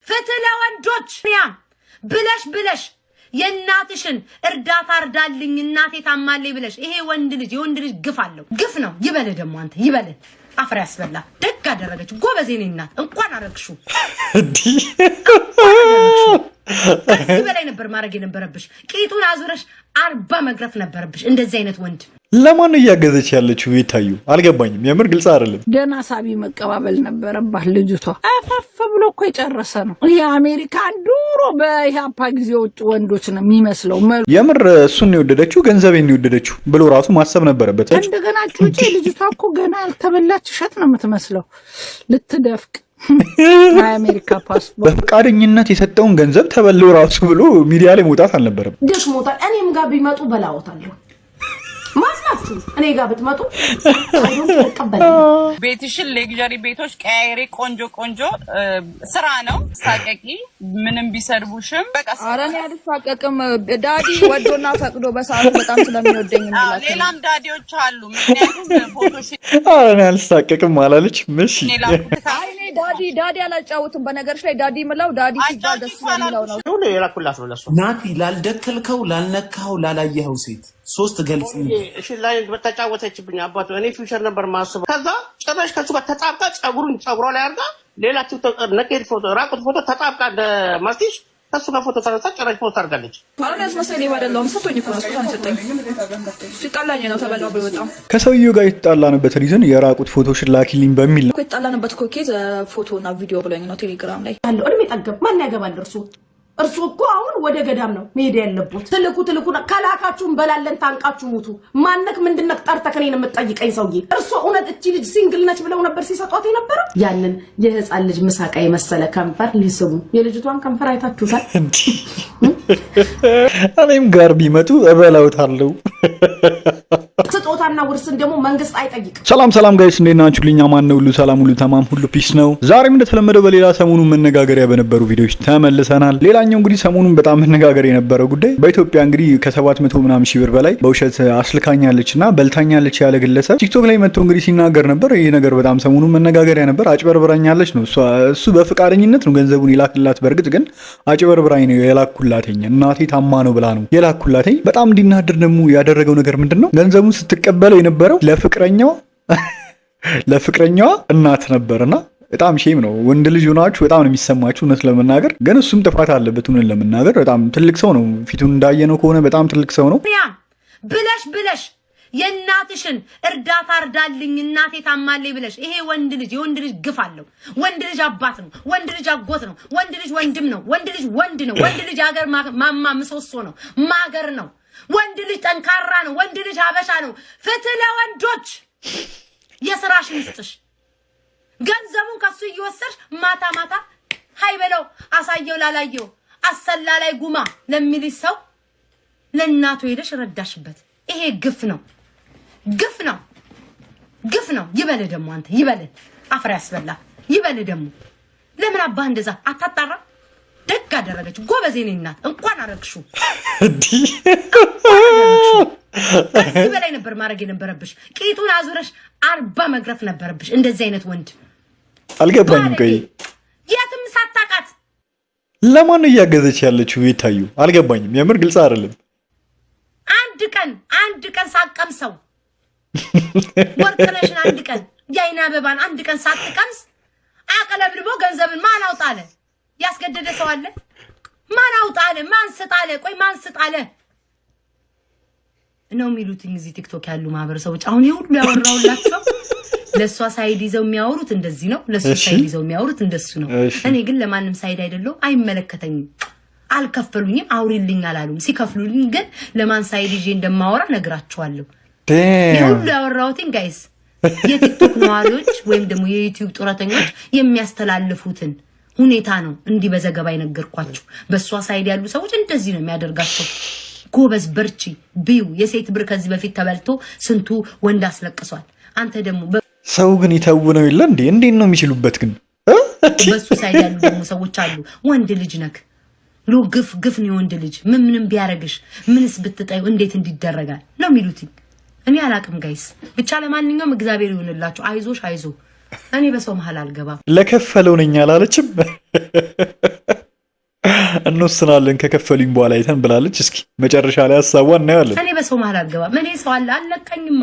ፍትህ ለወንዶች ብለሽ የናትሽን እርዳታ አርዳልኝ እናቴ ታማለኝ ብለሽ ይሄ ወንድ ልጅ የወንድ ልጅ ግፍ አለው ግፍ ነው ይበለ ደሞ አንተ ይበለ አፍራ ያስበላ ደግ አደረገች ጎበዝ የኔ እናት እንኳን አረግሹ ከዚህ በላይ ነበር ማድረግ የነበረብሽ ቂጡን አዙረሽ 40 መግረፍ ነበረብሽ እንደዚህ አይነት ወንድ ለማን እያገዘች ያለችው ይታዩ አልገባኝም የምር ግልጽ አይደለም ደና ሳቢ መቀባበል ነበረባት ልጅቷ አፈፍ ብሎ እኮ የጨረሰ ነው ይሄ አሜሪካን ዱሮ በኢሃፓ ጊዜ ወጡ ወንዶች ነው የሚመስለው የምር እሱን ነው የወደደችው ገንዘቤን ነው የወደደችው ብሎ ራሱ ማሰብ ነበረበት እንደገና ጩጬ ልጅቷ እኮ ገና ያልተበላች እሸት ነው የምትመስለው ልትደፍቅ አሜሪካ ፓስፖርት በፍቃደኝነት የሰጠውን ገንዘብ ተበለው ራሱ ብሎ ሚዲያ ላይ መውጣት አልነበረም ደሽ ሞታል እኔም ጋር ቢመጡ በላውታለሁ ማስናችሁ እኔ ጋር ብትመጡ አይዶን ተቀበል ቤትሽን ሌግዣሪ ቤቶች ቀያይሬ ቆንጆ ስራ ነው ሳቀቂ ምንም ቢሰርቡሽም በቃ አረን ያልሳቀቅም ዳዲ ወዶና ፈቅዶ በሰዓቱ በጣም ስለሚወደኝ ነው ሌላም ዳዲዎች አሉ ምክንያቱም ፎቶሽ አረን ያልሳቀቅም አላለች ምሽ አይኔ ዳዲ አላጫውትም በነገርሽ ላይ ዳዲ ምለው ዳዲ ሲባል ደስ የሚለው ነው ሁሉ የላኩላት ነው ለሱ ናቲ ላልደከልከው ላልነካው ላላየኸው ሴት ሶስት ገልጽ እሺ ላይ በተጫወተችብኝ አባቱ እኔ ፊውቸር ነበር ማስበው ከዛ ጭራሽ ከሱ ጋር ተጣብቃ ጸጉሯ ላይ አርጋ ሌላ ነኬት ፎቶ ራቁት ፎቶ ተጣብቃ ማስቲሽ ከሱ ጋር ፎቶ ተነሳ ጭራሽ ፎቶ አርጋለች አሁንስ መስለኝ ባደለም ሰጥቶኝ እኮ ነው ሰጠኝ ሲጣላኝ ነው ተበላው በጣም ከሰውየው ጋር የተጣላንበት ሪዝን የራቁት ፎቶ ሽላኪልኝ በሚል ነው የተጣላንበት እኮ ኬዝ ፎቶና ቪዲዮ ብለኝ ነው ቴሌግራም ላይ አለ እድሜ ጠገብ ማን ያገባል እርሱ እኮ አሁን ወደ ገዳም ነው መሄድ ያለበት ትልቁ ከላካችሁን በላለን ታንቃችሁ ሙቱ ማንነክ ምንድነክ ጠርተህ ከኔን የምትጠይቀኝ ሰውዬ እርሱ እውነት እቺ ልጅ ሲንግል ነች ብለው ነበር ሲሰጧት የነበረው ያንን የህፃን ልጅ ምሳቃ የመሰለ ከንፈር ሊስቡ የልጅቷን ከንፈር አይታችሁታል እኔም ጋር ቢመጡ እበላውታለሁ ስጦታና ውርስን ደግሞ መንግስት አይጠይቅም ሰላም ጋይስ እንዴት ናችሁ ልኛ ማን ነው ሁሉ ሰላም ሁሉ ተማም ሁሉ ፒስ ነው ዛሬም እንደተለመደው በሌላ ሰሞኑን መነጋገሪያ በነበሩ ቪዲዮዎች ተመልሰናል ሌላኛው እንግዲህ ሰሞኑን በጣም መነጋገሪያ የነበረው ጉዳይ በኢትዮጵያ እንግዲህ ከ700 ምናምን ሺህ ብር በላይ በውሸት አስልካኛለችና በልታኛለች ያለ ግለሰብ ቲክቶክ ላይ መጥቶ እንግዲህ ሲናገር ነበር ይሄ ነገር በጣም ሰሞኑን መነጋገሪያ ነበር አጭበርብራኛለች ነው እሱ በፍቃደኝነት ነው ገንዘቡን ይላክላት በርግጥ ግን አጭበርብራኝ ነው የላኩላተኛ እናቴ ታማ ነው ብላ ነው የላኩላተኝ በጣም እንዲናደር ደግሞ ያደረገው ነገር ምንድነው ገንዘቡን ስትቀበለው የነበረው ለፍቅረኛዋ እናት ነበርና በጣም ሼም ነው ወንድ ልጅ ሆናችሁ በጣም ነው የሚሰማችሁ እውነት ለመናገር ግን እሱም ጥፋት አለበት እውነት ለመናገር በጣም ትልቅ ሰው ነው ፊቱን እንዳየነው ከሆነ በጣም ትልቅ ሰው ነው ብለሽ የናትሽን እርዳታ አርዳልኝ እናቴ ታማለኝ ብለሽ ይሄ ወንድ ልጅ የወንድ ልጅ ግፍ አለው ወንድ ልጅ አባት ነው ወንድ ልጅ አጎት ነው ወንድ ልጅ ወንድም ነው ወንድ ልጅ ወንድ ነው ወንድ ልጅ ሀገር ማማ ምሰሶ ነው ማገር ነው ወንድ ልጅ ጠንካራ ነው ወንድ ልጅ አበሻ ነው ፍትህ ለወንዶች የስራሽን ይስጥሽ ገንዘቡን ከሱ እየወሰድሽ ማታ ሃይ በለው አሳየው ላላየው አሰላ ላይ ጉማ ለሚልሽ ሰው ለእናቱ ሄደሽ ረዳሽበት ይሄ ግፍ ነው ይበለ ደሞ አንተ ይበለ አፍራ ያስበላ ይበለ ደሞ ለምን አባ እንደዛ አታጣራ ደግ አደረገች ጎበዝ የኔ እናት እንኳን አረግሹ ከዚህ በላይ ነበር ማድረግ የነበረብሽ ቂጡን አዙረሽ 40 መግረፍ ነበረብሽ እንደዚህ አይነት ወንድ አልገባኝም ቆይ የትም ሳታቃት ለማን እያገዘች ያለችው ይታዩ አልገባኝም የምር ግልጽ አይደለም አንድ ቀን ሳቀምሰው ወርቅነሽን አንድ ቀን ያይና አበባን አንድ ቀን ሳትቀምስ አቀለብልቦ ገንዘብን ማን አውጣለ ያስገደደ ሰው አለ ማን አውጣለ ማን ስጣለ ቆይ ማን ስጣለ ነው የሚሉት እዚህ ቲክቶክ ያሉ ማህበረሰቦች አሁን ይሁሉ ያወራውላችሁ ለሷ ሳይድ ይዘው የሚያወሩት እንደዚህ ነው ለሷ ሳይድ ይዘው የሚያወሩት እንደሱ ነው እኔ ግን ለማንም ሳይድ አይደለም አይመለከተኝም አልከፈሉኝም አውሪልኝ አላሉም ሲከፍሉልኝ ግን ለማን ሳይድ ይዤ እንደማወራ ነግራቸዋለሁ ይሁሉ ያወራውትን ጋይስ የቲክቶክ ነዋሪዎች ወይም ደግሞ የዩቲዩብ ጡረተኞች የሚያስተላልፉትን ሁኔታ ነው እንዲህ በዘገባ ይነገርኳችሁ በሷ ሳይድ ያሉ ሰዎች እንደዚህ ነው የሚያደርጋቸው ጎበዝ በርቺ ቢዩ የሴት ብር ከዚህ በፊት ተበልቶ ስንቱ ወንድ አስለቅሷል አንተ ደግሞ ሰው ግን ይተውነው ይለ እንዴት ነው የሚችሉበት ግን በሱ ሳይድ ያሉ ደግሞ ሰዎች አሉ ወንድ ልጅ ነክ ሎ ግፍ ነው ወንድ ልጅ ምንም ቢያረግሽ ምንስ ብትጠዩ እንዴት እንዲደረጋል ነው የሚሉት እኔ አላቅም ጋይስ ብቻ ለማንኛውም እግዚአብሔር ይሁንላችሁ አይዞ እኔ በሰው መሃል አልገባም። ለከፈለው ነኝ አላለችም። እንወስናለን ከከፈሉኝ በኋላ አይተን ብላለች። እስኪ መጨረሻ ላይ ሀሳቧን እናያለን። እኔ በሰው መሃል አልገባም። እኔ ሰው አለካኝማ።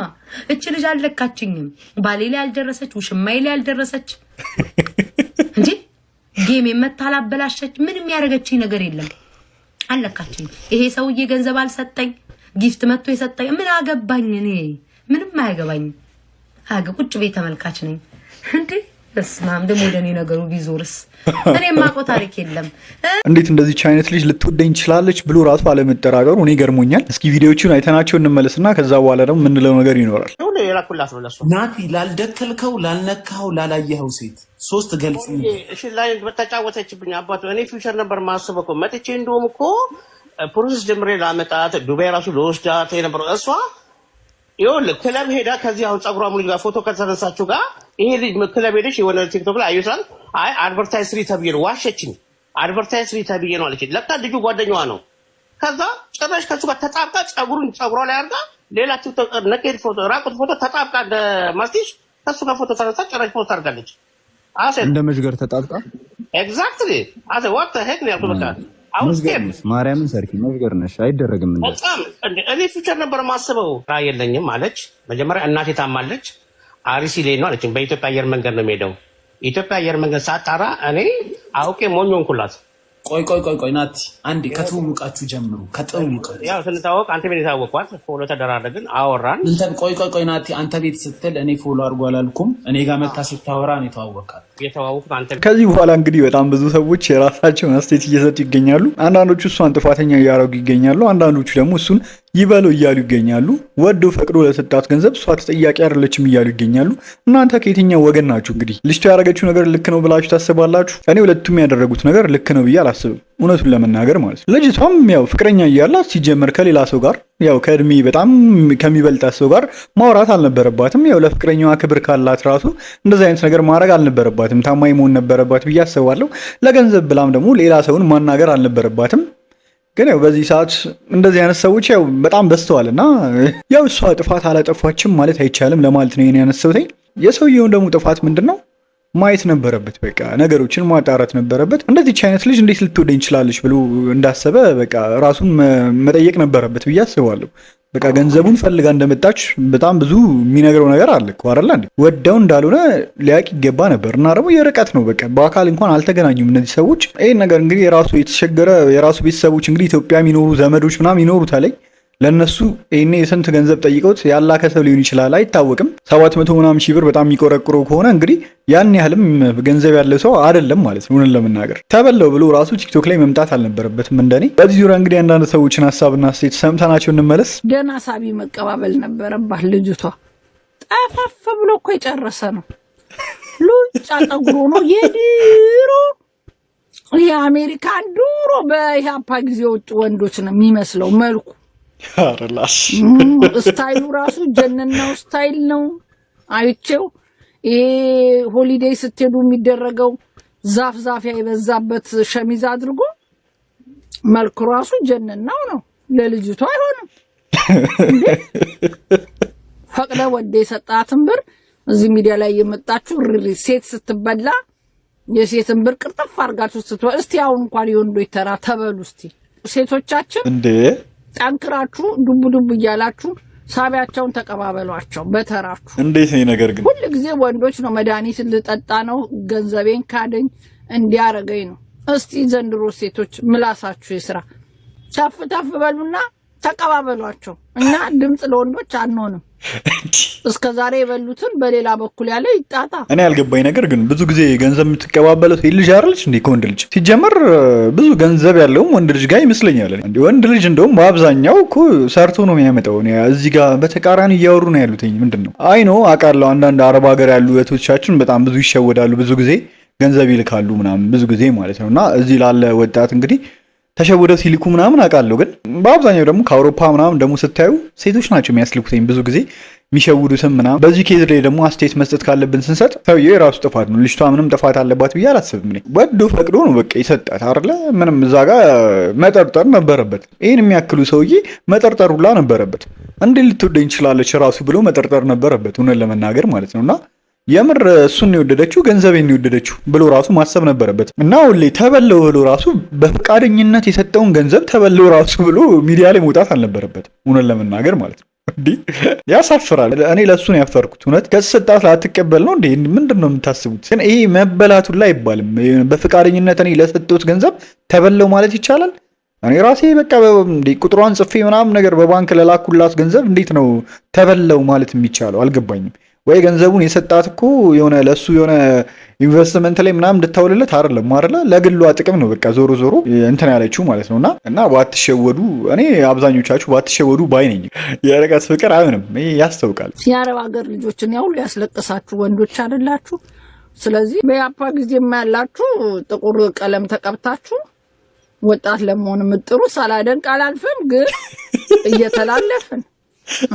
እች ልጅ አለካችኝም። ባሌ ላይ አልደረሰች፣ ውሽማዬ ላይ አልደረሰች እንጂ ጌም የመታላበላሸች ምንም ያደረገችኝ ነገር የለም። አለካችኝ። ይሄ ሰውዬ ገንዘብ አልሰጠኝ፣ ጊፍት መጥቶ የሰጠኝ ምን አገባኝ? እኔ ምንም አያገባኝ። ቁጭ ቤት ተመልካች ነኝ እንዴ። በስማም ደግሞ ወደኔ ነገሩ ቢዞርስ እኔ ማቆ ታሪክ የለም። እንዴት እንደዚህ አይነት ልጅ ልትወደኝ ትችላለች ብሎ ራሱ አለመጠራጠሩ እኔ ገርሞኛል። እስኪ ቪዲዮቹን አይተናቸው እንመለስና ከዛ በኋላ ደግሞ ምንለው ነገር ይኖራል። ናቲ ላልደከልከው፣ ላልነካው፣ ላላየኸው ሴት 3 ገልጽ። እሺ ላይ በተጫወተችብኝ አባቱ እኔ ፊውቸር ነበር ማስበው እኮ መጥቼ እንደውም እኮ ፕሮሰስ ጀምሬ ላመጣት ዱባይ ራሱ ለወስዳት ነበር። እሷ ይኸውልህ ክለብ ሄዳ ከዚህ አሁን ፀጉሯ ሙሉ ጋር ፎቶ ከተነሳችሁ ጋር ይሄ ልጅ ክለብ ሄደሽ የሆነ ቲክቶክ ላይ አዩታል። አይ አድቨርታይዝ ፍሪ ተብዬ ነው ዋሸችኝ። አድቨርታይዝ ፍሪ ተብዬ ነው አለችኝ። ለካ ልጁ ጓደኛዋ ነው። ከዛ ጭራሽ ከሱ ጋር ተጣብቃ ፀጉሯ ላይ አድርጋ ሌላ ቲክቶክ ነኬድ ፎቶ ራቁት ፎቶ ተጣብቃ እንደ ማስቲሽ ከሱ ጋር ፎቶ ተነሳ። ጭራሽ ፎቶ አድርጋለች። እንደ መሽገር ተጣብቃ ኤግዛክትሊ አዘ ዋት ዘ ሄክ ነው ያልኩት። በቃ ማርያምን ሰርኪ መሽገር ነሽ አይደረግም። እኔ ፊውቸር ነበር ማስበው ራ የለኝም አለች። መጀመሪያ እናቴ ታማለች አሪሲ ላይ ነው አለችኝ። በኢትዮጵያ አየር መንገድ ነው የምሄደው። ኢትዮጵያ አየር መንገድ ሳጣራ እኔ አውቄ ሞኞንኩላት። ቆይ ናቲ አንዴ ከትውውቃችሁ ጀምሩ። ከትውውቃችሁ ያው ስንታወቅ አንተ ቤት የታወቅኳት ፎሎ ተደራረግን አወራን። ቆይ ናቲ አንተ ቤት ስትል እኔ ፎሎ አድርጎ አላልኩም። እኔ ጋር መታ ስታወራ ነው የተዋወቅኩት አንተ። ከዚህ በኋላ እንግዲህ በጣም ብዙ ሰዎች የራሳቸውን አስተያየት እየሰጡ ይገኛሉ። አንዳንዶቹ እሷን ጥፋተኛ እያደረጉ ይገኛሉ። አንዳንዶቹ ደግሞ እሱን ይበለው እያሉ ይገኛሉ። ወዶ ፈቅዶ ለሰጣት ገንዘብ እሷ ተጠያቂ አይደለችም እያሉ ይገኛሉ። እናንተ ከየትኛው ወገን ናችሁ? እንግዲህ ልጅቷ ያደረገችው ነገር ልክ ነው ብላችሁ ታስባላችሁ? እኔ ሁለቱም ያደረጉት ነገር ልክ ነው ብዬ አላስብም፣ እውነቱን ለመናገር ማለት ነው። ልጅቷም ያው ፍቅረኛ እያላት ሲጀመር ከሌላ ሰው ጋር ያው ከእድሜ በጣም ከሚበልጣት ሰው ጋር ማውራት አልነበረባትም። ያው ለፍቅረኛዋ ክብር ካላት ራሱ እንደዚህ አይነት ነገር ማድረግ አልነበረባትም። ታማኝ መሆን ነበረባት ብዬ አስባለሁ። ለገንዘብ ብላም ደግሞ ሌላ ሰውን ማናገር አልነበረባትም። ግን ያው በዚህ ሰዓት እንደዚህ አይነት ሰዎች ያው በጣም በዝተዋል እና ያው እሷ ጥፋት አላጠፋችም ማለት አይቻልም ለማለት ነው የኔ ያነሳሁት። የሰውየውን ደግሞ ጥፋት ምንድነው ማየት ነበረበት። በቃ ነገሮችን ማጣራት ነበረበት። እንደዚህ አይነት ልጅ እንዴት ልትወደኝ ይችላልሽ ብሎ እንዳሰበ በቃ ራሱን መጠየቅ ነበረበት ብዬ አስባለሁ። በቃ ገንዘቡን ፈልጋ እንደመጣች በጣም ብዙ የሚነግረው ነገር አለ እኮ አይደል እንዴ? ወደው እንዳልሆነ ሊያውቅ ይገባ ነበር። እና ደግሞ የርቀት ነው በቃ በአካል እንኳን አልተገናኙም እነዚህ ሰዎች። ይሄን ነገር እንግዲህ የራሱ የተቸገረ የራሱ ቤተሰቦች እንግዲህ ኢትዮጵያ የሚኖሩ ዘመዶች ምናምን ይኖሩታል። ለነሱ ይሄኔ የስንት ገንዘብ ጠይቀውት ያላከ ሰው ሊሆን ይችላል አይታወቅም። 700 ምናምን ሺህ ብር በጣም የሚቆረቁረው ከሆነ እንግዲህ ያን ያህልም ገንዘብ ያለው ሰው አይደለም ማለት ነው። እውነት ለመናገር ተበለው ብሎ ራሱ ቲክቶክ ላይ መምጣት አልነበረበትም እንደኔ። በዚህ ዙሪያ እንግዲህ አንዳንድ ሰዎችን ሀሳብና አስተያየት ሰምተናቸው እንመለስ። ደህና ሳቢ መቀባበል ነበረባት ልጅቷ። ጠፈፍ ብሎ እኮ የጨረሰ ነው። ሉጫ ጠጉሮ ነው የድሮ የአሜሪካን ድሮ በኢህአፓ ጊዜ ውጭ ወንዶች ነው የሚመስለው መልኩ። አረላሽ ስታይሉ ራሱ ጀነናው ስታይል ነው። አይቼው ይሄ ሆሊዴይ ስትሄዱ የሚደረገው ዛፍ የበዛበት ሸሚዝ አድርጎ መልኩ ራሱ ጀነናው ነው። ለልጅቷ አይሆንም ፈቅደ ወደ የሰጣትን ብር እዚህ ሚዲያ ላይ የመጣችሁ ሴት ስትበላ የሴትን ብር ቅርጥፍ አድርጋችሁ ስትበላ። እስቲ አሁን እንኳን የወንዶች ተራ ተበሉ እስቲ ሴቶቻችን እንዴ ጠንክራችሁ ዱብ እያላችሁ ሳቢያቸውን ተቀባበሏቸው በተራችሁ። እንዴት ነው ነገር ግን ሁሉ ጊዜ ወንዶች ነው መድኃኒት ልጠጣ ነው ገንዘቤን ካደኝ እንዲያረገኝ ነው። እስቲ ዘንድሮ ሴቶች ምላሳችሁ ይስራ። ተፍ በሉና ተቀባበሏቸው። እና ድምጽ ለወንዶች አንሆንም። እስከዛሬ የበሉትን በሌላ በኩል ያለ ይጣጣ። እኔ ያልገባኝ ነገር ግን ብዙ ጊዜ ገንዘብ የምትቀባበለው ልጅ አይደለች እንዴ? ከወንድ ልጅ ሲጀመር ብዙ ገንዘብ ያለውም ወንድ ልጅ ጋር ይመስለኛል። እንዴ ወንድ ልጅ እንደውም በአብዛኛው እኮ ሰርቶ ነው የሚያመጣው። እዚህ ጋር በተቃራኒ እያወሩ ነው ያሉት። ምንድነው? አይ ነው አውቃለሁ። አንዳንድ አረብ ሀገር ያሉ እህቶቻችን በጣም ብዙ ይሸወዳሉ። ብዙ ጊዜ ገንዘብ ይልካሉ ምናምን ብዙ ጊዜ ማለት ነውና እዚህ ላለ ወጣት እንግዲህ ተሸውደው ሲልኩ ምናምን አውቃለሁ። ግን በአብዛኛው ደግሞ ከአውሮፓ ምናምን ደግሞ ስታዩ ሴቶች ናቸው የሚያስልኩትኝ ብዙ ጊዜ የሚሸውዱትም ምናምን። በዚህ ኬዝ ላይ ደግሞ አስተያየት መስጠት ካለብን ስንሰጥ ሰውዬው የራሱ ጥፋት ነው። ልጅቷ ምንም ጥፋት አለባት ብዬ አላስብም። ወዶ ፈቅዶ ነው በቃ ይሰጣት አይደለ? ምንም እዛ ጋር መጠርጠር ነበረበት። ይህን የሚያክሉ ሰውዬ መጠርጠር ሁላ ነበረበት። እንዴት ልትወደኝ ትችላለች ራሱ ብሎ መጠርጠር ነበረበት፣ እውነት ለመናገር ማለት ነውና የምር እሱን ነው የወደደችው ገንዘቤን ነው የወደደችው ብሎ ራሱ ማሰብ ነበረበት። እና ሁሌ ተበለው ብሎ ራሱ በፍቃደኝነት የሰጠውን ገንዘብ ተበለው ራሱ ብሎ ሚዲያ ላይ መውጣት አልነበረበትም እውነት ለመናገር ማለት ነው። እንዴ ያሳፍራል። እኔ ለሱ ነው ያፈርኩት። እውነት ከሰጣት ላትቀበል ነው እንዴ? ምንድነው የምታስቡት? ግን ይሄ መበላቱ ላይ አይባልም። በፍቃደኝነት እኔ ለሰጠሁት ገንዘብ ተበለው ማለት ይቻላል? እኔ ራሴ በቃ እንዴ ቁጥሯን ጽፌ ምናምን ነገር በባንክ ለላኩላት ገንዘብ እንዴት ነው ተበለው ማለት የሚቻለው? አልገባኝም። ወይ ገንዘቡን የሰጣት እኮ የሆነ ለሱ የሆነ ኢንቨስትመንት ላይ ምናምን እንድታውልለት አይደለም አይደለ? ለግሏ ጥቅም ነው በቃ ዞሮ ዞሮ እንትን ያለችው ማለት ነውና እና ባትሸወዱ፣ እኔ አብዛኞቻችሁ ባትሸወዱ ባይ ነኝ። የርቀት ፍቅር አይሆንም፣ ይሄ ያስታውቃል። የአረብ ሀገር ልጆችን ያው ያስለቀሳችሁ ወንዶች አይደላችሁ? ስለዚህ በያፓ ጊዜማ ያላችሁ ጥቁር ቀለም ተቀብታችሁ ወጣት ለመሆን ምጥሩ ሳላደንቅ አላልፍም፣ ግን እየተላለፍን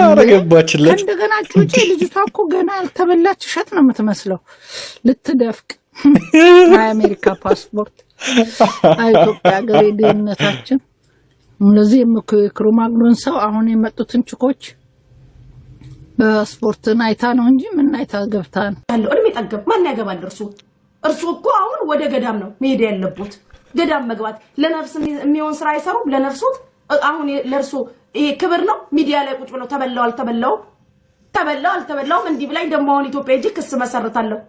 አረገባችለት እንደገና ጩጬ ልጅቷ እኮ ገና ያልተበላች እሸት ነው የምትመስለው። ልትደፍቅ አሜሪካ ፓስፖርት ኢትዮጵያ ሀገር ድህነታችን። ለዚህ የክሮማግሎን ሰው አሁን የመጡትን ችኮች በስፖርትን አይታ ነው እንጂ ምን አይታ ገብታ ነው ያለው? እድሜ ጠገብ ማን ያገባል? እርሱ እኮ አሁን ወደ ገዳም ነው መሄድ ያለበት። ገዳም መግባት ለነፍስ የሚሆን ስራ አይሰሩም። ለነፍሱት አሁን ለርሱ ይሄ ክብር ነው። ሚዲያ ላይ ቁጭ ብለው ተበላው አልተበላውም እንዲህ ብላኝ ደሞ አሁን ኢትዮጵያ እጅ ክስ መሰረታለሁ።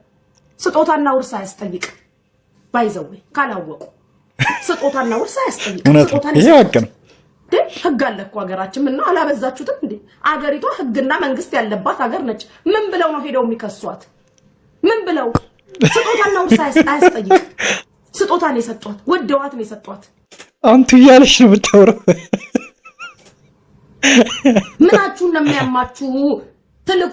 ስጦታና ውርስ አያስጠይቅ ባይዘው ካላወቁ ስጦታና ውርስ አያስጠይቅ። ስጦታና ይሄ ሀቅ ነው። ህግ አለ እኮ ሀገራችን። ምን ነው አላበዛችሁትም እንዴ? አገሪቷ ህግና መንግስት ያለባት ሀገር ነች። ምን ብለው ነው ሄደው የሚከሷት? ምን ብለው? ስጦታና ውርስ አያስጠይቅ። ስጦታን የሰጧት ወደዋት ነው የሰጧት። አንቱ እያለሽ ነው የምታወራው። ምናችሁን ነው የሚያማችሁ? ትልቁ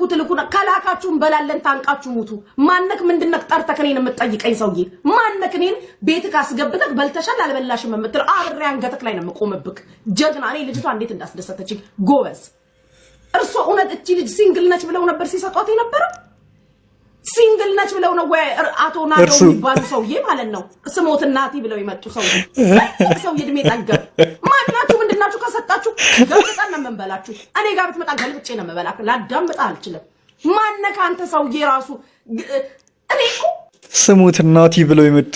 ከላካችሁን በላለን ታንቃችሁ ሙቱ። ማነክ ምንድነክ ጠርተክ እኔን የምትጠይቀኝ ሰውዬ? ማነክ እኔን ቤትክ አስገብተክ በልተሻል አልበላሽም የምትል አብሬ አንገትክ ላይ ነው የምቆምብክ። ጀግና። እኔ ልጅቷ እንዴት እንዳስደሰተችኝ ጎበዝ። እርሶ እውነት እቺ ልጅ ሲንግል ነች ብለው ነበር ሲሰጧት የነበረው? ሲንግል ነች ብለው ነው ወይ? አቶ ናዶ የሚባሉ ሰውዬ ማለት ነው ስሞት እናቲ ብለው ይመጡ ሰውዬ እድሜ ጠገብ ማናችሁ? ምንድናችሁ? ከሰጣችሁ ገልብጠን ነው የምንበላችሁ። እኔ ጋር ብትመጣ ገልብጬ ነው የምበላክ። ላዳምጥ አልችልም። ማነካ አንተ ሰውዬ ራሱ? እኔ እኮ ስሞት እናቲ ብለው ይመጡ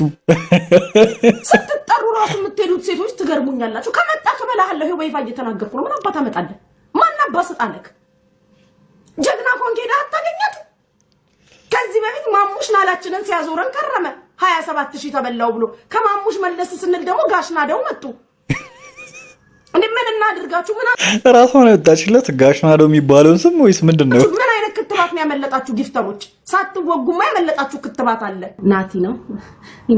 ስትጠሩ ራሱ የምትሄዱት ሴቶች ትገርሙኛላችሁ። ከመጣ ከበላሃለሁ ይኸው በይፋ እየተናገርኩ ነው። ምን አባት አመጣለህ? ማን አባት ስጣለክ? ጀግና ኮንጌዳ አታገኛት። ከዚህ በፊት ማሙሽ ናላችንን ሲያዞረን ከረመ። 27000 ተበላው ብሎ ከማሙሽ መለስ ስንል ደግሞ ጋሽናደው መጡ። እንዴ ምን እናድርጋችሁ? ምን ራሷን ወጣችለት ጋሽናደው የሚባለውን ስም ወይስ ምንድነው? ምን አይነት ክትባት ነው ያመለጣችሁ? ጊፍተሮች ሳትወጉማ ያመለጣችሁ ክትባት አለ። ናቲ ነው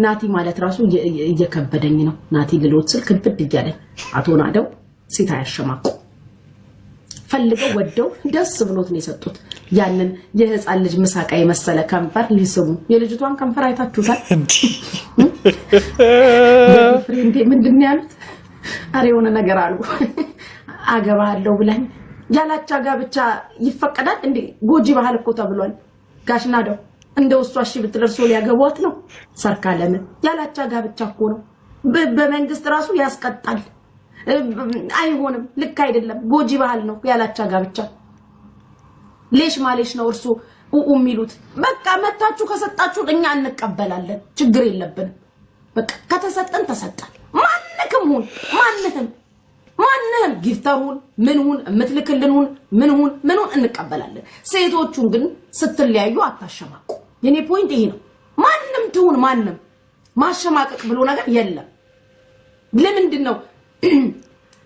ናቲ ማለት ራሱ እየከበደኝ ነው። ናቲ ልሎት ስል ክብድ እያለኝ አቶ ናደው ሴት አያሸማቁ ፈልገው ወደው ደስ ብሎት ነው የሰጡት። ያንን የህፃን ልጅ ምሳቃ የመሰለ ከንፈር ሊስሙ። የልጅቷን ከንፈር አይታችሁታል? ፍሬንዴ ምንድን ነው ያሉት? አሬ የሆነ ነገር አሉ። አገባለሁ ብላኝ ያላቻ ጋብቻ ይፈቀዳል እንዴ? ጎጂ ባህል እኮ ተብሏል። ጋሽናደው እንደው እሷ እሺ ብትደርሶ ሊያገቧት ነው። ሰርካለም ያላቻ ጋብቻ እኮ ነው። በመንግስት ራሱ ያስቀጣል። አይሆንም፣ ልክ አይደለም፣ ጎጂ ባህል ነው ያላቻ ጋብቻ። ሌሽ ማሌሽ ነው እርሱ የሚሉት። በቃ መታችሁ ከሰጣችሁ እኛ እንቀበላለን፣ ችግር የለብንም። በቃ ከተሰጠን ተሰጠን። ማንንም ጊፍተሩን ምንሁን የምትልክልንሁን ምንሁን እንቀበላለን። ሴቶቹን ግን ስትለያዩ አታሸማቁ። የኔ ፖይንት ይሄ ነው። ማንም ትሁን ማንም ማሸማቀቅ ብሎ ነገር የለም። ለምንድን ነው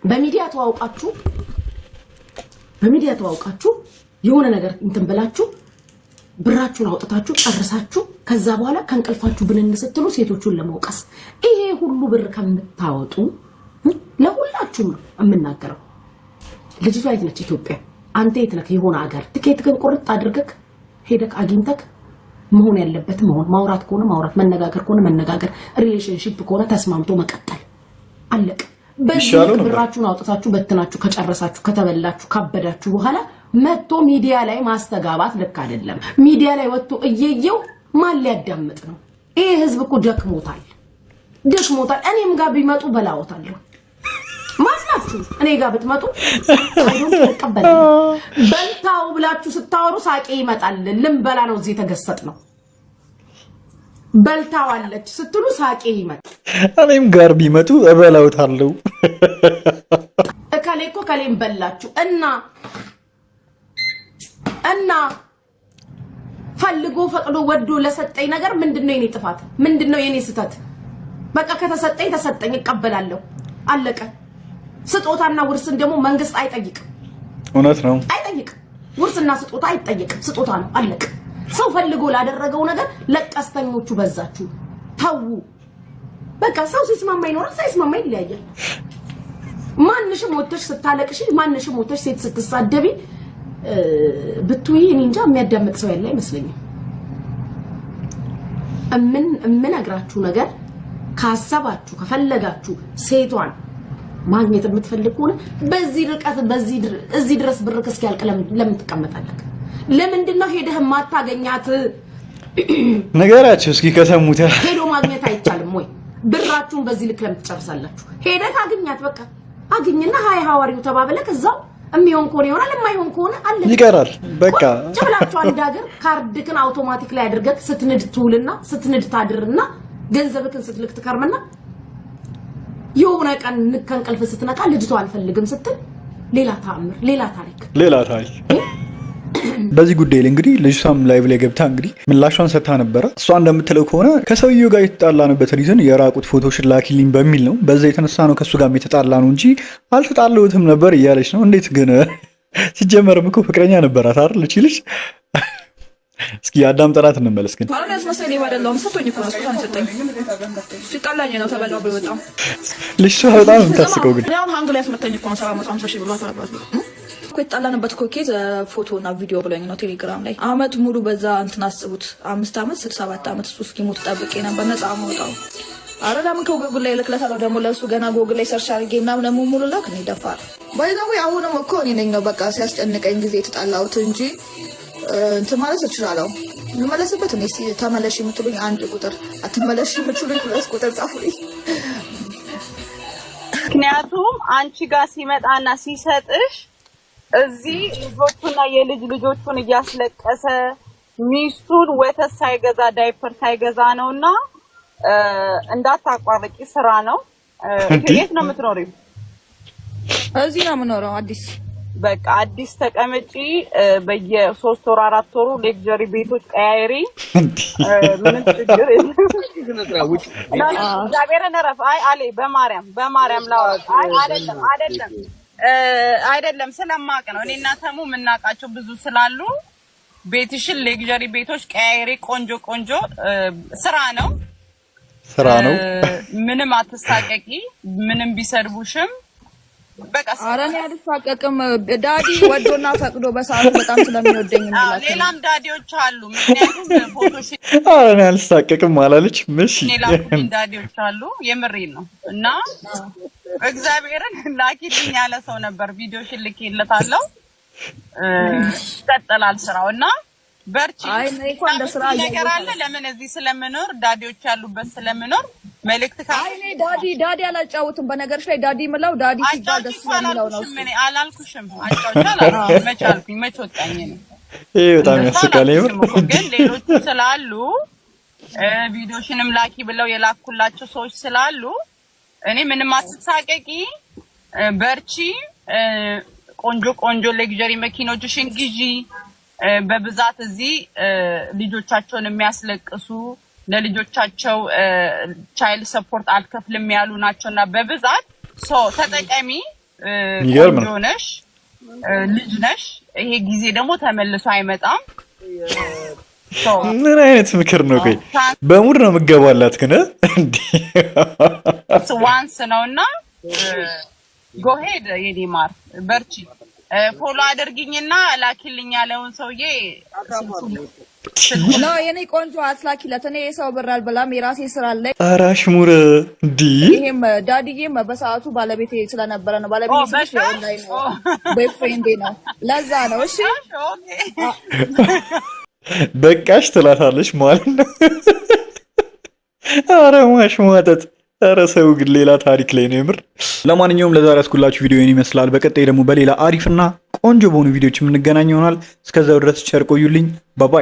በሚዲያ ተዋውቃችሁ የሆነ ነገር እንትን ብላችሁ ብራችሁን አውጥታችሁ ጨርሳችሁ ከዛ በኋላ ከንቅልፋችሁ ብንን ስትሉ ሴቶቹን ለመውቀስ? ይሄ ሁሉ ብር ከምታወጡ ለሁላችሁም ነው የምናገረው። ልጅቷ የት ነች? ኢትዮጵያ። አንተ የት ነህ? የሆነ ሀገር ትኬት ግን ቁርጥ አድርገህ ሄደክ አግኝተክ መሆን ያለበት መሆን፣ ማውራት ከሆነ ማውራት፣ መነጋገር ከሆነ መነጋገር፣ ሪሌሽንሺፕ ከሆነ ተስማምቶ መቀጠል። አለቀ። በዚህ ብራችሁን አውጥታችሁ በትናችሁ ከጨረሳችሁ ከተበላችሁ ካበዳችሁ በኋላ መጥቶ ሚዲያ ላይ ማስተጋባት ልክ አይደለም። ሚዲያ ላይ ወጥቶ እየየው ማን ሊያዳምጥ ነው? ይሄ ህዝብ እኮ ደክሞታል። እኔም ጋር ቢመጡ በላውታለሁ። ማስናት ብላችሁ እኔ ጋር ብትመጡ አይዶን ተቀበል በልታው ብላችሁ ስታወሩ ሳቄ ይመጣል ልምበላ ነው እዚህ ተገሰጥ ነው በልታዋለች ስትሉ ሳቄ ይመጣል እኔም ጋር ቢመጡ እበላውታለሁ እከሌኮ ከሌም በላችሁ እና ፈልጎ ፈቅዶ ወዶ ለሰጠኝ ነገር ምንድነው የኔ ጥፋት ምንድነው የኔ ስተት በቃ ተሰጠኝ እቀበላለሁ አለቀ ስጦታና ውርስን ደግሞ መንግስት አይጠይቅም እውነት ነው አይጠይቅም ውርስና ስጦታ አይጠይቅም ስጦታ ነው አለቀ ሰው ፈልጎ ላደረገው ነገር ለቀስተኞቹ በዛችሁ ተው በቃ ሰው ሲስማማ ይኖራል ሳይስማማ ይለያያል ማንሽም ወጥተሽ ስታለቅሽ ማንሽም ወጥተሽ ሴት ስትሳደቢ ብትውይ እንጃ የሚያዳምጥ ሰው ያለ አይመስለኝም እምን አግራችሁ ነገር ካሰባችሁ ከፈለጋችሁ ሴቷን ማግኘት የምትፈልጉ ሆነ በዚህ ርቀት እዚህ ድረስ ብርክ እስኪያልቅ ለምን ትቀመጣለህ ለምንድነው ሄደህ ማታገኛት ነገራችሁ እስኪ ከሰሙት ሄዶ ማግኘት አይቻልም ወይ ብራችሁን በዚህ ልክ ለምን ትጨርሳላችሁ ሄደህ አግኛት በቃ አግኝና ሃይ ሃዋሪው ተባብለህ ከዛው የሚሆን ኮን ይሆናል የማይሆን ኮን አለ ይቀራል በቃ ጭብላችሁ አንድ ሀገር ካርድክን አውቶማቲክ ላይ አድርገህ ስትንድ ትውልና ስትንድ ታድርና ገንዘብክን ስትልክ ትከርምና የሆነ ቀን ከእንቅልፍ ስትነቃ ልጅቷ አልፈልግም ስትል ሌላ ታምር ሌላ ታሪክ በዚህ ጉዳይ ላይ እንግዲህ ልጅቷም ላይቭ ላይ ገብታ እንግዲህ ምላሿን ሰጥታ ነበረ እሷ እንደምትለው ከሆነ ከሰውየው ጋር የተጣላንበት ሪዝን የራቁት ፎቶሽን ላኪልኝ በሚል ነው በዛ የተነሳ ነው ከሱ ጋር የተጣላ ነው እንጂ አልተጣላሁትም ነበር እያለች ነው እንዴት ግን ሲጀመርም እኮ ፍቅረኛ ነበራት አይደል እቺ ልጅ እስኪ አዳም ጠራት እንመለስ ግን አሁንስ መሰለኝ ባደለው ሰጥቶኝ እኮ ነው ሰጥቶኝ ሲጣላኝ ነው ተበላው በጣም ልጅቷ በጣም ታስቀው ግን ያው ሃንግ ላይ አስመጣኝ እኮ 750 ሺህ ብሎ አፈራባስ ቆይጣላንበት ኮኬዝ ፎቶና ቪዲዮ ብለኝ ነው ቴሌግራም ላይ አመት ሙሉ በዛ እንትን አስቡት 5 አመት 67 አመት እሱ እስኪሞት ጠብቄ ነበር ነፃ ማውጣው አረዳም ከጎግል ላይ ልክለታው ደግሞ ለሱ ገና ጎግል ላይ ሰርች አድርጌ ምናምን ደግሞ ሙሉ ላክ ነው ይደፋል ባይዛው አሁንም እኮ እኔ ነኝ ነው በቃ ሲያስጨንቀኝ ጊዜ ተጣላውት እንጂ እንትን ማለት እችላለሁ ልመለስበት ነው ተመለሽ የምትሉኝ አንድ ቁጥር አትመለሽ የምትሉኝ ሁለት ቁጥር ጻፉልኝ ምክንያቱም አንቺ ጋር ሲመጣና ሲሰጥሽ እዚህ ልጆቹና የልጅ ልጆቹን እያስለቀሰ ሚስቱን ወተት ሳይገዛ ዳይፐር ሳይገዛ ነውና እንዳታቋርጪ ስራ ነው የት ነው የምትኖሪው እዚህ ነው የምኖረው አዲስ በቃ አዲስ ተቀመጪ በየ3 ወር 4 ወሩ ሌክዠሪ ቤቶች ቀያይሪ ምንም ችግር የለም ዛሬን ረፍ አይ አለ በማርያም ላውራ አይደለም ስለማቅ ነው እኔና ተሙ ምናቃቸው ብዙ ስላሉ ቤትሽን ሌክዠሪ ቤቶች ቀያይሪ ቆንጆ ስራ ነው ምንም አትሳቀቂ ምንም ቢሰርቡሽም በቃ አረን ያልፋቀቅም ዳዲ ወዶና ፈቅዶ በሰዓቱ በጣም ስለሚወደኝ ነው ሌላም ዳዲዎች አሉ ምክንያቱም ፎቶሽ አረን ያልፋቀቅም አላለች ምሽ ሌላም ዳዲዎች አሉ የምሬን ነው እና እግዚአብሔርን ላኪልኝ ያለ ሰው ነበር ቪዲዮሽን ልኬለታለሁ ቀጥላል ስራውና በርቺ አይ ነይ እንኳን ለስራ ነገር አለ ለምን እዚህ ስለምኖር ዳዲዎች ያሉበት ስለምኖር መልእክት አይ ነይ ዳዲ አላጫውትም በነገርሽ ላይ ዳዲ ምለው ዳዲ ሲባል ደስ የሚለው ነው ምን አላልኩሽም አጫውቻለሁ መቻልኩኝ መቾጣኝ ነው ይሄ በጣም ያስቃል ግን ሌሎች ስላሉ ቪዲዮሽንም ላኪ ብለው የላኩላቸው ሰዎች ስላሉ እኔ ምንም አትሳቀቂ በርቺ ቆንጆ ሌክዠሪ መኪኖችሽን ግዢ በብዛት እዚህ ልጆቻቸውን የሚያስለቅሱ ለልጆቻቸው ቻይልድ ሰፖርት አልከፍልም ያሉ ናቸውና በብዛት ተጠቀሚ ሆነሽ ልጅ ነሽ ይሄ ጊዜ ደግሞ ተመልሶ አይመጣም ምን አይነት ምክር ነው ቆይ በሙድ ነው የምገባላት ግን እንዴ ዋንስ ነውና ጎ ሄድ የኔ ማር በርቺ ፎሎ አድርጊኝና ላኪልኝ ያለውን ሰውዬ ነው የኔ ቆንጆ አትላኪለት እኔ የሰው ብር አልበላም የራሴ ስራ አለኝ አራሽ ሙረ እንዴ ይሄም ዳዲዬም በሰዓቱ ባለቤቴ ስለነበረ ነው ባለቤቴ ስለሽ ኦንላይን ነው ቦይፍሬንዴ ነው ለዛ ነው እሺ በቃሽ ትላታለሽ ማለት ነው አረ ማሽ ማጠጥ ኧረ ሰው ግን ሌላ ታሪክ ላይ ነው የምር። ለማንኛውም ለዛሬ ያስኩላችሁ ቪዲዮ ይህን ይመስላል። በቀጣይ ደግሞ በሌላ አሪፍና ቆንጆ በሆኑ ቪዲዮዎች የምንገናኝ ይሆናል። እስከዛው ድረስ ቸር ቆዩልኝ። ባባይ